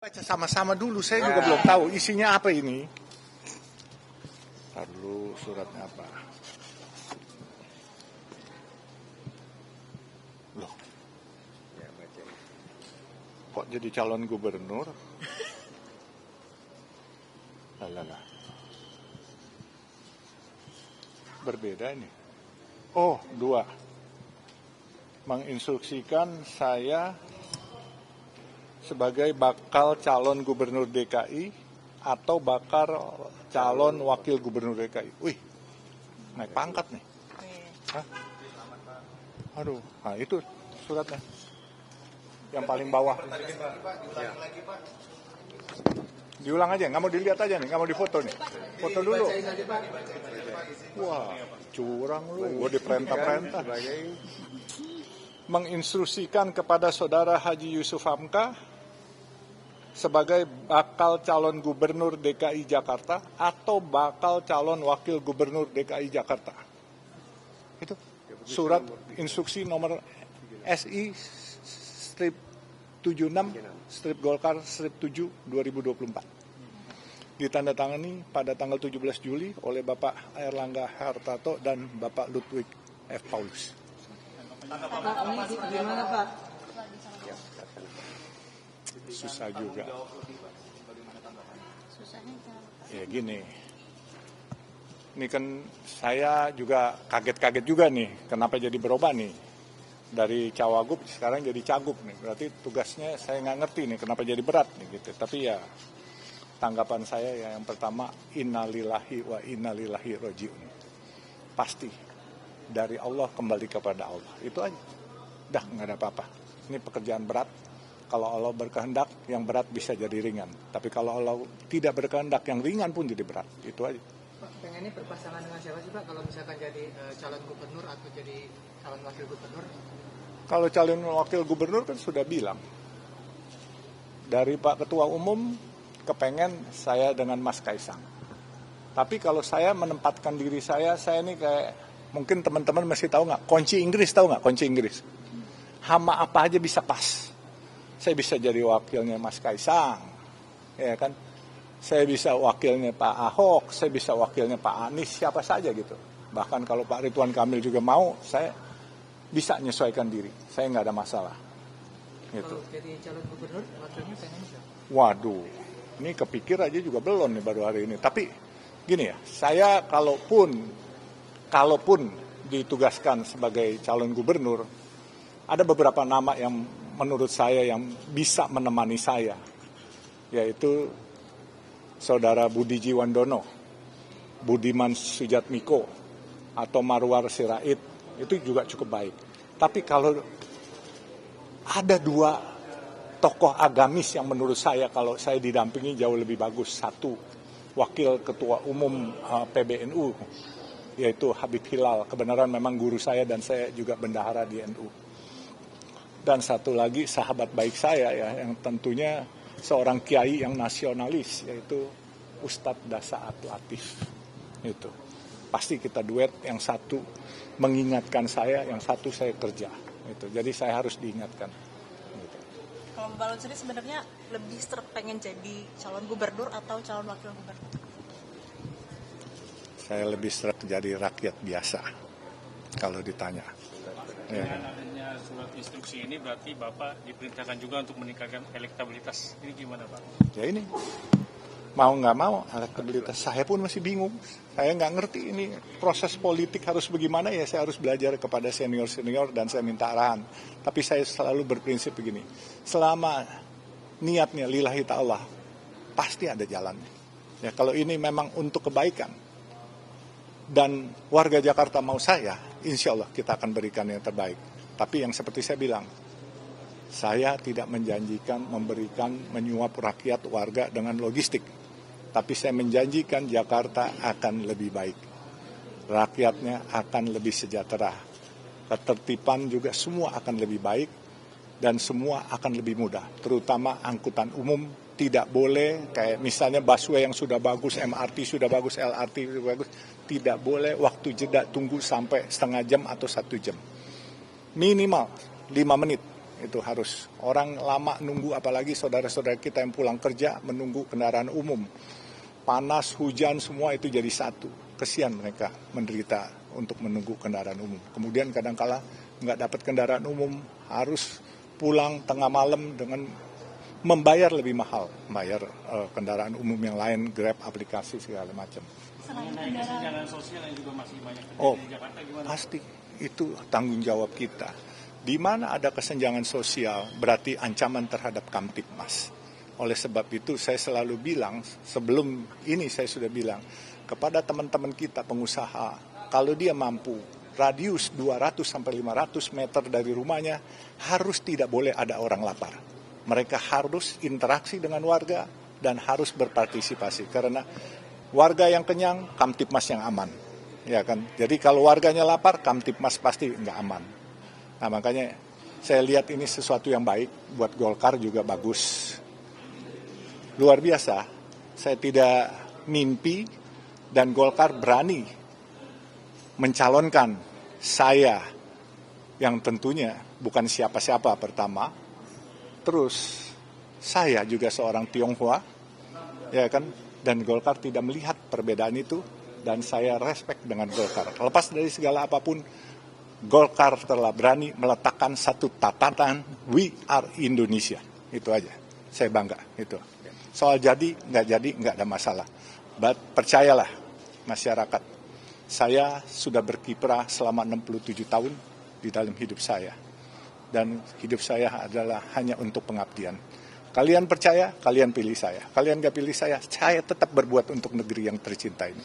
Baca sama-sama dulu, saya juga belum tahu isinya apa ini. Ntar dulu suratnya apa. Loh, kok jadi calon gubernur? Lalala. Berbeda ini. Oh, 2. Menginstruksikan saya sebagai bakal calon gubernur DKI atau bakal calon wakil gubernur DKI. Wih, naik pangkat nih. Hah? Aduh, nah itu suratnya. Yang paling bawah. Diulang aja, nggak mau dilihat aja nih, nggak mau difoto nih. Foto dulu. Wah, curang lu, gue diperintah-perintah. Menginstruksikan kepada Saudara Haji Yusuf Hamka sebagai bakal calon gubernur DKI Jakarta atau bakal calon wakil gubernur DKI Jakarta. Itu surat instruksi nomor SI strip 76 strip Golkar strip 7 2024. Ditandatangani pada tanggal 17 Juli oleh Bapak Airlangga Hartarto dan Bapak Ludwig F. Paulus. Pak, ini gimana Pak? Susah juga. Ya gini. Ini kan saya juga kaget-kaget juga nih. Kenapa jadi berubah nih? Dari cawagup sekarang jadi cagup nih. Berarti tugasnya saya nggak ngerti nih kenapa jadi berat nih gitu. Tapi ya tanggapan saya ya yang pertama innalillahi wa innalillahi rojiun. Pasti dari Allah kembali kepada Allah. Itu aja. Dah nggak ada apa-apa. Ini pekerjaan berat. Kalau Allah berkehendak, yang berat bisa jadi ringan. Tapi kalau Allah tidak berkehendak, yang ringan pun jadi berat. Itu aja. Pak, pengennya berpasangan dengan siapa sih Pak? Kalau misalkan jadi calon gubernur atau jadi calon wakil gubernur? Kalau calon wakil gubernur kan sudah bilang. Dari Pak Ketua Umum, kepengen saya dengan Mas Kaisang. Tapi kalau saya menempatkan diri saya ini kayak, mungkin teman-teman masih tahu nggak? Kunci Inggris, tahu nggak kunci Inggris? Hama apa aja bisa pas. Saya bisa jadi wakilnya Mas Kaisang, ya kan? Saya bisa wakilnya Pak Ahok, saya bisa wakilnya Pak Anies, siapa saja gitu. Bahkan kalau Pak Ridwan Kamil juga mau, saya bisa menyesuaikan diri. Saya nggak ada masalah. Gitu. Kalau jadi calon gubernur, wakilnya pengen siapa? Waduh, ini kepikir aja juga belum nih baru hari ini. Tapi gini ya, saya kalaupun ditugaskan sebagai calon gubernur, ada beberapa nama yang menurut saya yang bisa menemani saya, yaitu Saudara Budi Jiwandono, Budiman Sujatmiko, atau Marwar Sirait, itu juga cukup baik. Tapi kalau ada 2 tokoh agamis yang menurut saya kalau saya didampingi jauh lebih bagus. 1, Wakil Ketua Umum PBNU, yaitu Habib Hilal. Kebenaran memang guru saya dan saya juga bendahara di NU. Dan 1 lagi sahabat baik saya ya, yang tentunya seorang kiai yang nasionalis, yaitu Ustadz Dasaat Latif. Itu pasti kita duet, yang 1 mengingatkan saya, yang 1 saya kerja. Itu jadi saya harus diingatkan. Gitu. Kalau Mbak Lun sendiri sebenarnya lebih pengen jadi calon gubernur atau calon wakil gubernur? Saya lebih seret jadi rakyat biasa kalau ditanya. Dengan adanya surat instruksi ini berarti Bapak diperintahkan juga untuk meningkatkan elektabilitas. Ini gimana Pak? Ya ini, mau nggak mau elektabilitas saya pun masih bingung. Saya nggak ngerti ini proses politik harus bagaimana ya, saya harus belajar kepada senior-senior dan saya minta arahan. Tapi saya selalu berprinsip begini, selama niatnya lillahi ta'ala, pasti ada jalannya. Ya, kalau ini memang untuk kebaikan dan warga Jakarta mau saya, insya Allah kita akan berikan yang terbaik. Tapi yang seperti saya bilang, saya tidak menjanjikan menyuap rakyat warga dengan logistik. Tapi saya menjanjikan Jakarta akan lebih baik. Rakyatnya akan lebih sejahtera. Ketertiban juga semua akan lebih baik. Dan semua akan lebih mudah. Terutama angkutan umum tidak boleh, kayak misalnya busway yang sudah bagus, MRT sudah bagus, LRT sudah bagus. Tidak boleh waktu jeda tunggu sampai setengah jam atau 1 jam. Minimal 5 menit. itu harus. Orang lama nunggu, apalagi saudara-saudara kita yang pulang kerja menunggu kendaraan umum. Panas, hujan, semua itu jadi satu. Kesian mereka menderita untuk menunggu kendaraan umum. Kemudian kadang-kala nggak dapat kendaraan umum, harus pulang tengah malam dengan membayar lebih mahal, membayar kendaraan umum yang lain, Grab, aplikasi segala macam. Mengenai kesenjangan sosial yang juga masih banyak Oh, di Jakarta gimana? pasti itu tanggung jawab kita. Di mana ada kesenjangan sosial, berarti ancaman terhadap Kamtibmas. Oleh sebab itu saya selalu bilang, sebelum ini saya sudah bilang kepada teman-teman kita pengusaha, kalau dia mampu radius 200 sampai 500 meter dari rumahnya harus tidak boleh ada orang lapar. Mereka harus interaksi dengan warga dan harus berpartisipasi karena warga yang kenyang, Kamtibmas yang aman. Ya kan? Jadi kalau warganya lapar, Kamtibmas pasti nggak aman. Nah, makanya saya lihat ini sesuatu yang baik, buat Golkar juga bagus. Luar biasa, saya tidak mimpi dan Golkar berani mencalonkan saya yang tentunya bukan siapa-siapa pertama. Terus saya juga seorang Tionghoa, ya kan? Dan Golkar tidak melihat perbedaan itu dan saya respect dengan Golkar. Lepas dari segala apapun, Golkar telah berani meletakkan satu tatatan, we are Indonesia. Itu aja, saya bangga. Itu. Soal jadi, nggak ada masalah. But percayalah masyarakat, saya sudah berkiprah selama 67 tahun di dalam hidup saya. Dan hidup saya adalah hanya untuk pengabdian. Kalian percaya, kalian pilih saya. Kalian nggak pilih saya tetap berbuat untuk negeri yang tercinta ini.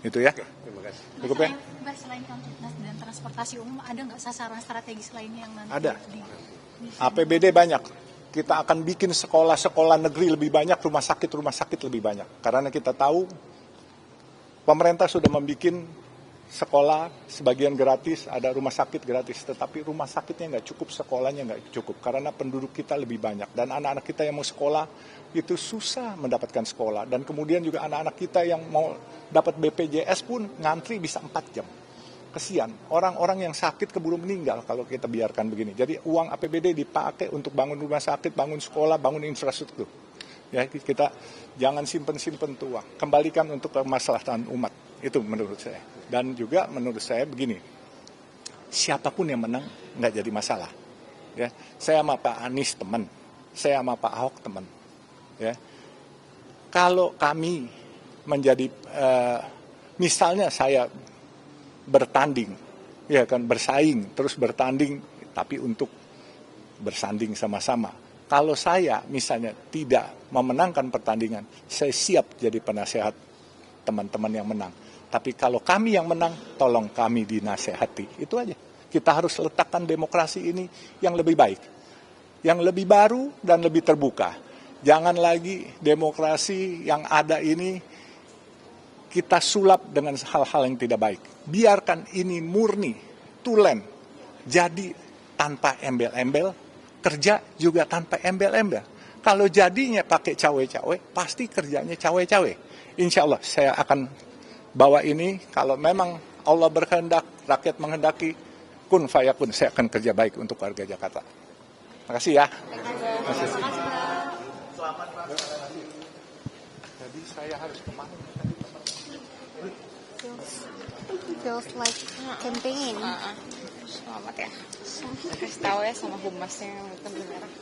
Itu ya. Terima kasih. Cukup ya? Mbak, selain Kamtibmas dan transportasi umum, ada nggak sasaran strategis lainnya yang nanti Ada. APBD banyak. Kita akan bikin sekolah-sekolah negeri lebih banyak, rumah sakit lebih banyak. Karena kita tahu pemerintah sudah membuat sekolah sebagian gratis, ada rumah sakit gratis, tetapi rumah sakitnya nggak cukup, sekolahnya nggak cukup, karena penduduk kita lebih banyak. Dan anak-anak kita yang mau sekolah, itu susah mendapatkan sekolah. Dan kemudian juga anak-anak kita yang mau dapat BPJS pun ngantri bisa 4 jam. Kesian, orang-orang yang sakit keburu meninggal kalau kita biarkan begini. Jadi uang APBD dipakai untuk bangun rumah sakit, bangun sekolah, bangun infrastruktur. Ya, kita jangan simpen-simpen tuh uang, kembalikan untuk kemaslahatan umat. Itu menurut saya. Dan juga menurut saya begini, siapapun yang menang nggak jadi masalah. Ya, saya sama Pak Anies teman, saya sama Pak Ahok teman. Ya, kalau kami menjadi, misalnya saya bertanding, ya kan, bersaing, terus bertanding, tapi untuk bersanding sama-sama. Kalau saya misalnya tidak memenangkan pertandingan, saya siap jadi penasehat teman-teman yang menang. Tapi kalau kami yang menang, tolong kami dinasehati. Itu aja. Kita harus letakkan demokrasi ini yang lebih baik. Yang lebih baru dan lebih terbuka. Jangan lagi demokrasi yang ada ini kita sulap dengan hal-hal yang tidak baik. Biarkan ini murni, tulen. Jadi tanpa embel-embel, kerja juga tanpa embel-embel. Kalau jadinya pakai cawe-cawe, pasti kerjanya cawe-cawe. Insya Allah saya akan bawa ini, kalau memang Allah berkehendak, rakyat menghendaki, kun fayakun, saya akan kerja baik untuk warga Jakarta. Makasih ya. Makasih. Selamat Pak. Jadi saya harus kemana? Feels like campaign. Selamat ya. Kasih tahu ya sama humasnya yang merah.